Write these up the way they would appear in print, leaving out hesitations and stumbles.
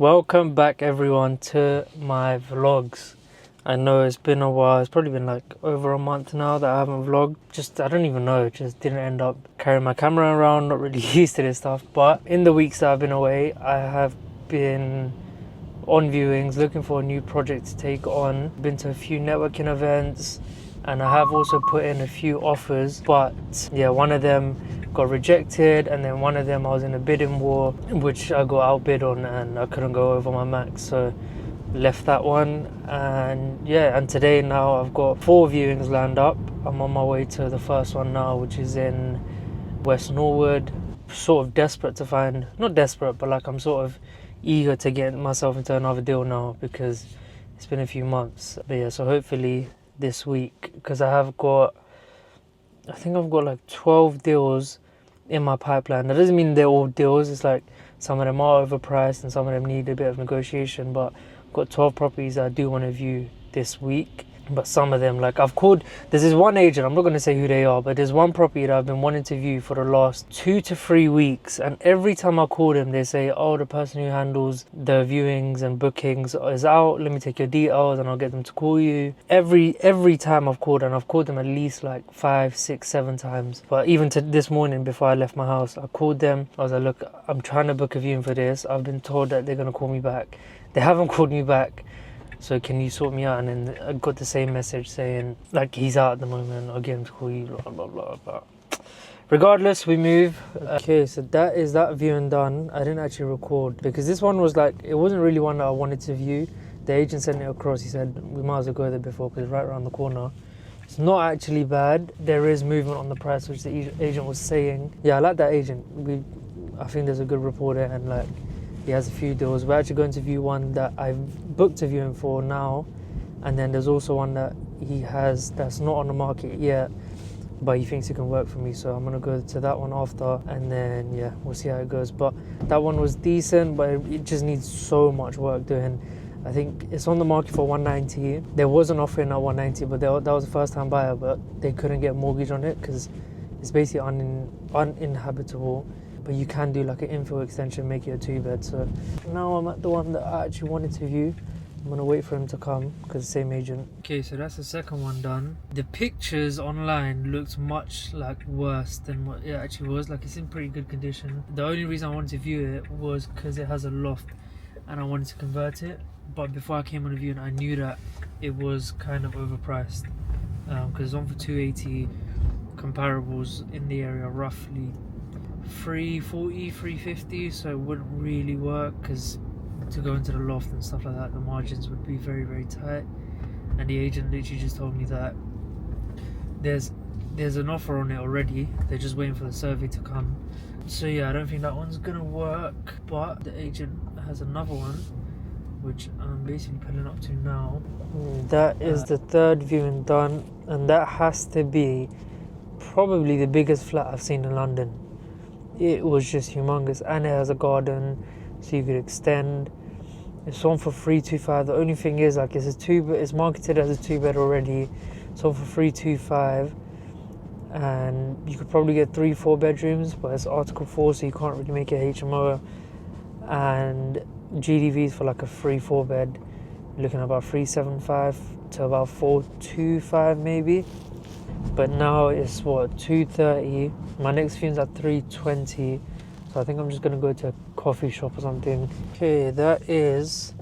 Welcome back everyone to my vlogs. I know it's been a while, it's probably been like over a month now that I haven't vlogged. I don't even know, just didn't end up carrying my camera around, not really used to this stuff. But in the weeks that I've been away, I have been on viewings, looking for a new project to take on. Been to a few networking events, and I have also put in a few offers, but yeah, one of them got rejected, and then one of them I was in a bidding war, which I got outbid on and I couldn't go over my max, so left that one. And yeah, and today now I've got 4 viewings lined up. I'm on my way to the first one now, which is in West Norwood. Sort of desperate to find, not desperate, but like I'm sort of eager to get myself into another deal now because it's been a few months. But yeah, so hopefully this week, because I think I've got like 12 deals in my pipeline. That doesn't mean they're all deals, it's like some of them are overpriced and some of them need a bit of negotiation, but I've got 12 properties I do want to view this week. But some of them, like there's this one agent, I'm not going to say who they are, but there's one property that I've been wanting to view for the last 2 to 3 weeks, and every time I call them they say, oh, the person who handles the viewings and bookings is out, let me take your details and I'll get them to call you. Every time I've called, and I've called them at least like 5, 6, 7 times. But even to this morning before I left my house, I called them. I was like, look, I'm trying to book a viewing for this, I've been told that they're going to call me back. They haven't called me back, so can you sort me out? And then I got the same message saying like he's out at the moment, I'll get him to call you, blah blah blah blah. Regardless, we move. Okay, so that is that viewing done. I didn't actually record because this one was like, it wasn't really one that I wanted to view. The agent sent it across, he said we might as well go there before because it's right around the corner. It's not actually bad. There is movement on the price, which the agent was saying. Yeah, I like that agent. I think there's a good rapport there, and like he has a few deals. We're actually going to view one that I've booked a viewing for now, and then there's also one that he has that's not on the market yet, but he thinks it can work for me, so I'm gonna go to that one after, and then yeah, we'll see how it goes. But that one was decent, but it just needs so much work doing. I think it's on the market for 190. There was an offer in at 190, but that was a first time buyer, but they couldn't get a mortgage on it because it's basically uninhabitable. But you can do like an infill extension, make it a 2-bed. So now I'm at the one that I actually wanted to view. I'm gonna wait for him to come because the same agent. Okay, so that's the second one done. The pictures online looked much like worse than what it actually was. Like, it's in pretty good condition. The only reason I wanted to view it was because it has a loft and I wanted to convert it. But before I came on the viewing, I knew that it was kind of overpriced because it's on for 280. Comparables in the area roughly 340, 350, so it wouldn't really work because to go into the loft and stuff like that, the margins would be very, very tight. And the agent literally just told me that there's an offer on it already, they're just waiting for the survey to come. So yeah, I don't think that one's gonna work, but the agent has another one which I'm basically pulling up to now. That is the third viewing done, and that has to be probably the biggest flat I've seen in London. It was just humongous, and it has a garden so you could extend. It's on for 325. The only thing is, like, it's marketed as a 2-bed already. It's on for 325, and you could probably get 3-4 bedrooms, but it's Article 4, so you can't really make it HMO. And GDVs for like a 3-4 bed, you're looking at about 375 to about 425 maybe. But now it's what, 230. My next viewing's at 320, so I think I'm just gonna go to a coffee shop or something. Okay, that is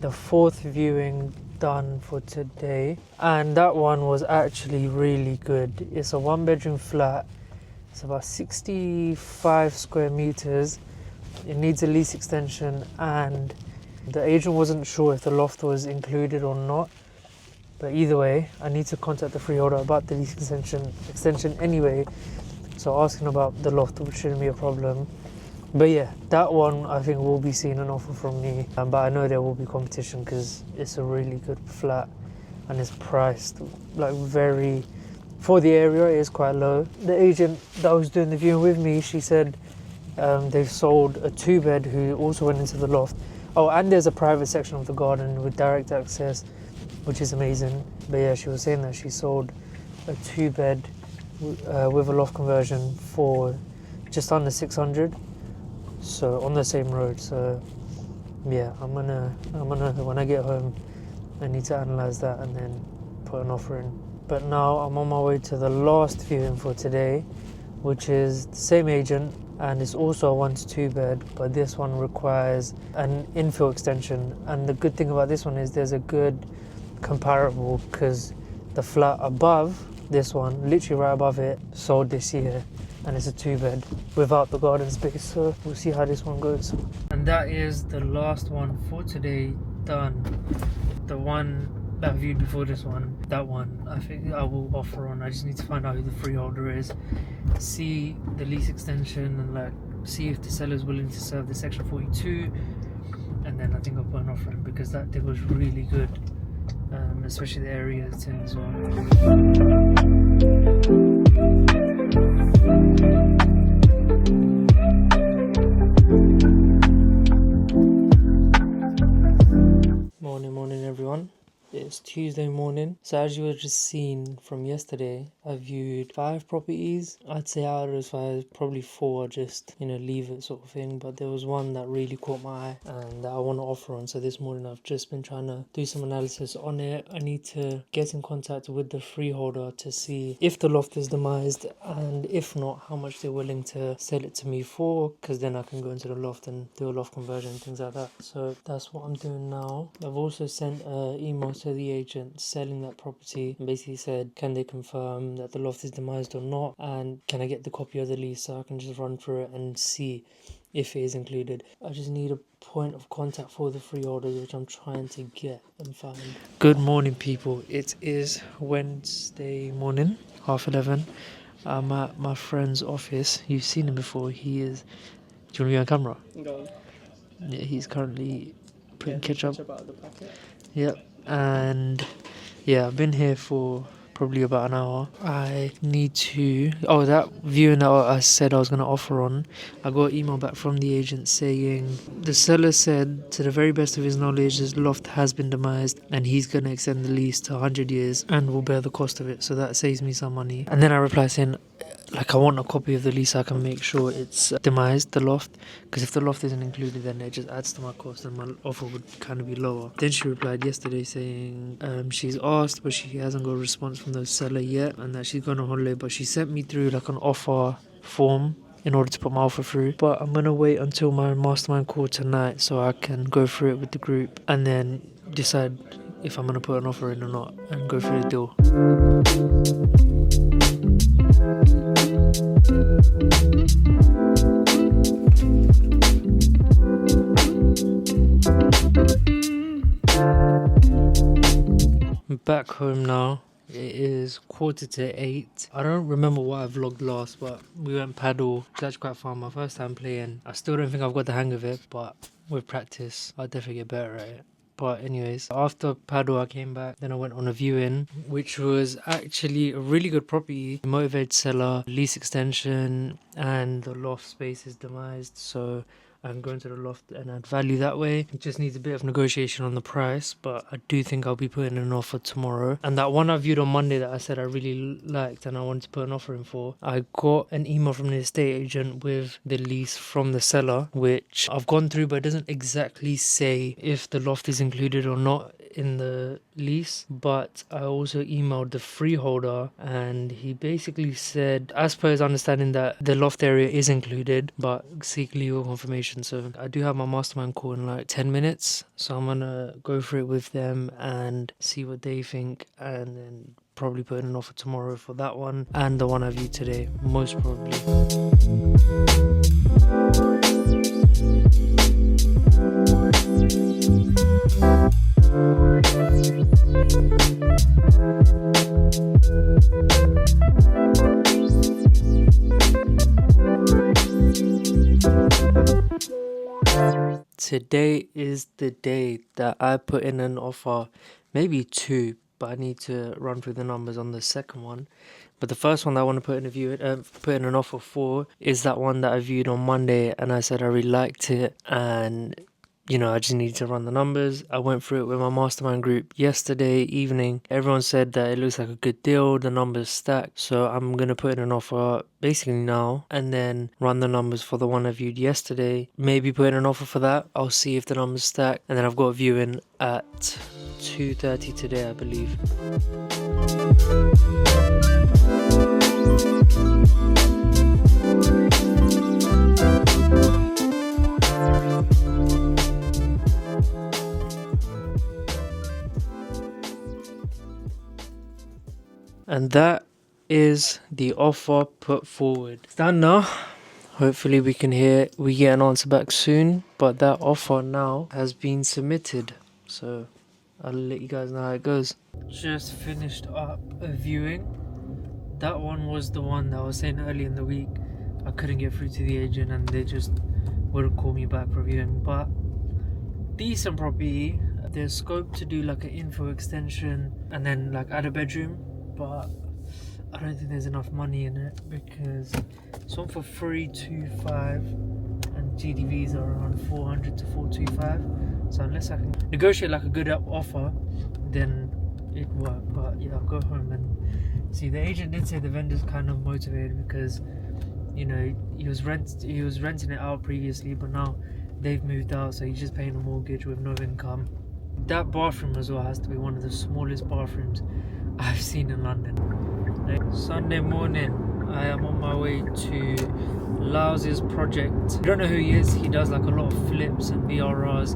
the 4th viewing done for today, and that one was actually really good. It's a 1-bedroom flat. It's about 65 square meters. It needs a lease extension, and the agent wasn't sure if the loft was included or not. But either way, I need to contact the freeholder about the lease extension anyway. So asking about the loft shouldn't be a problem. But yeah, that one I think will be seeing an offer from me. But I know there will be competition because it's a really good flat and it's priced like very, for the area it is quite low. The agent that was doing the viewing with me, she said they've sold a 2-bed who also went into the loft. Oh, and there's a private section of the garden with direct access, which is amazing. But yeah, she was saying that she sold a 2-bed with a loft conversion for just under 600, so on the same road. So yeah, I'm gonna when I get home, I need to analyze that and then put an offer in. But now I'm on my way to the last viewing for today, which is the same agent, and it's also a 1 to 2 bed, but this one requires an infill extension. And the good thing about this one is there's a good comparable, because the flat above this one, literally right above it, sold this year, and it's a 2 bed without the garden space, so we'll see how this one goes. And that is the last one for today done. The one that I viewed before this one, that one I think I will offer on. I just need to find out who the freeholder is, see the lease extension, and like see if the seller is willing to serve the section 42, and then I think I'll put an offer in, because that deal was really good, especially the area it's in as well. Morning everyone. It's Tuesday morning. So as you were just seen from yesterday, I viewed 5 properties. I'd say out of those 5, probably 4 are just, leave it sort of thing. But there was one that really caught my eye and that I want to offer on. So this morning I've just been trying to do some analysis on it. I need to get in contact with the freeholder to see if the loft is demised, and if not, how much they're willing to sell it to me for, because then I can go into the loft and do a loft conversion and things like that. So that's what I'm doing now. I've also sent an email to the agent selling that property and basically said, can they confirm that the loft is demised or not, and can I get the copy of the lease so I can just run through it and see if it is included. I just need a point of contact for the freeholders, which I'm trying to get and find. Good morning people, it is Wednesday morning, 11:30. I'm at my friend's office. You've seen him before. He is, do you want to be on camera? Go on. Yeah, he's currently putting ketchup Out of the packet. Yep, and yeah, I've been here for probably about an hour. I need to... Oh, that viewing that I said I was going to offer on, I got an email back from the agent saying the seller said, to the very best of his knowledge, this loft has been demised and he's going to extend the lease to 100 years and will bear the cost of it. So that saves me some money. And then I replied saying, I want a copy of the lease so I can make sure it's demised, the loft, because if the loft isn't included, then it just adds to my cost and my offer would kind of be lower. Then she replied yesterday saying she's asked, but she hasn't got a response from the seller yet, and that she's gone on holiday, but she sent me through an offer form in order to put my offer through. But I'm gonna wait until my mastermind call tonight so I can go through it with the group and then decide if I'm gonna put an offer in or not and go through the deal. Back home now. It is 7:45. I don't remember what I vlogged last, but we went paddle. It's actually quite fun. My first time playing. I still don't think I've got the hang of it, but with practice, I'll definitely get better at it. But anyways, after paddle I came back, then I went on a viewing, which was actually a really good property. Motivated seller, lease extension, and the loft space is demised, so I can go into the loft and add value that way. It just needs a bit of negotiation on the price, but I do think I'll be putting an offer tomorrow. And that one I viewed on Monday that I said I really liked and I wanted to put an offer in for, I got an email from the estate agent with the lease from the seller, which I've gone through, but it doesn't exactly say if the loft is included or not in the lease. But I also emailed the freeholder and he basically said, as per his understanding, that the loft area is included, but seek legal confirmation. So I do have my mastermind call in 10 minutes, so I'm gonna go through it with them and see what they think, and then probably put in an offer tomorrow for that one and the one I viewed today, most probably. Today is the day that I put in an offer, maybe 2, but I need to run through the numbers on the second one. But the first one that I want to put in an offer for is that one that I viewed on Monday, and I said I really liked it, and I just need to run the numbers. I went through it with my mastermind group yesterday evening. Everyone said that it looks like a good deal. The numbers stack. So I'm going to put in an offer basically now and then run the numbers for the one I viewed yesterday. Maybe put in an offer for that. I'll see if the numbers stack. And then I've got a viewing at 2:30 today, I believe. And that is the offer put forward. It's done now. Hopefully we get an answer back soon. But that offer now has been submitted. So I'll let you guys know how it goes. Just finished up a viewing. That one was the one that I was saying earlier in the week. I couldn't get through to the agent and they just wouldn't call me back for viewing. But decent property. There's scope to do like an info extension and then like add a bedroom. But I don't think there's enough money in it because it's on for 325 and GDVs are around 400 to 425. So unless I can negotiate like a good offer, then it'd work. But yeah, I'll go home and see. The agent did say the vendor's kind of motivated because he was renting it out previously, but now they've moved out, so he's just paying a mortgage with no income. That bathroom as well has to be one of the smallest bathrooms I've seen in London. Sunday morning, I am on my way to Laus's project. I don't know who he is. He does like a lot of flips and VRRs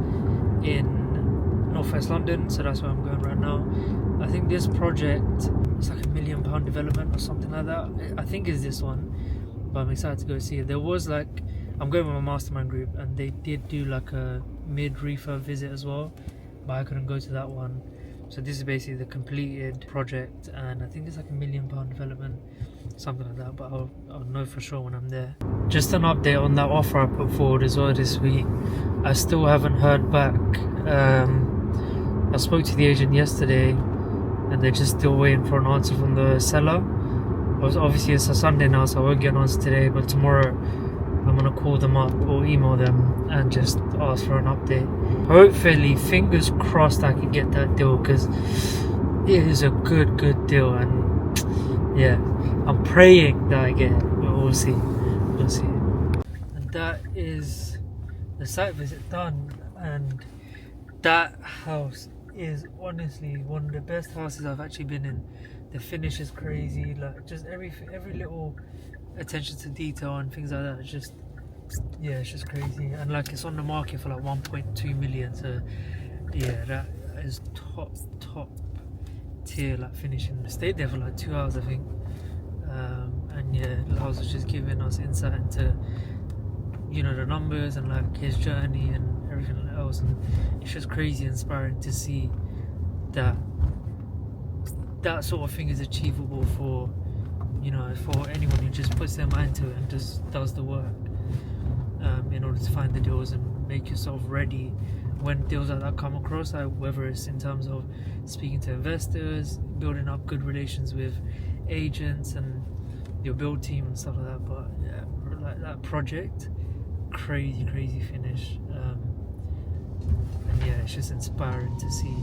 in Northwest London, so that's where I'm going right now. I think this project is like £1 million development or something like that. I think it's this one, but I'm excited to go see it. There was I'm going with my mastermind group and they did do like a mid-refurb visit as well, but I couldn't go to that one. So this is basically the completed project and I think it's like £1 million development, something like that, but I'll know for sure when I'm there. Just an update on that offer I put forward as well this week. I still haven't heard back. I spoke to the agent yesterday and they're just still waiting for an answer from the seller. Obviously it's a Sunday now, so I won't get an answer today, but tomorrow I'm going to call them up or email them and just ask for an update. Hopefully, fingers crossed, I can get that deal because it is a good deal. And yeah, I'm praying that I get it, but we'll see. And that is the site visit done. And that house is honestly one of the best houses I've actually been in. The finish is crazy, like just every little attention to detail and things like that. It's just crazy. And like it's on the market for like 1.2 million. So yeah, that is top tier like finishing. I stayed there for like 2 hours, I think. And yeah, Laus was just giving us insight into the numbers and like his journey and everything else, and it's just crazy inspiring to see that sort of thing is achievable for for anyone who just puts their mind to it and just does the work in order to find the deals and make yourself ready when deals like that come across, whether it's in terms of speaking to investors, building up good relations with agents and your build team and stuff like that. But yeah, like that project, crazy finish, and yeah, it's just inspiring to see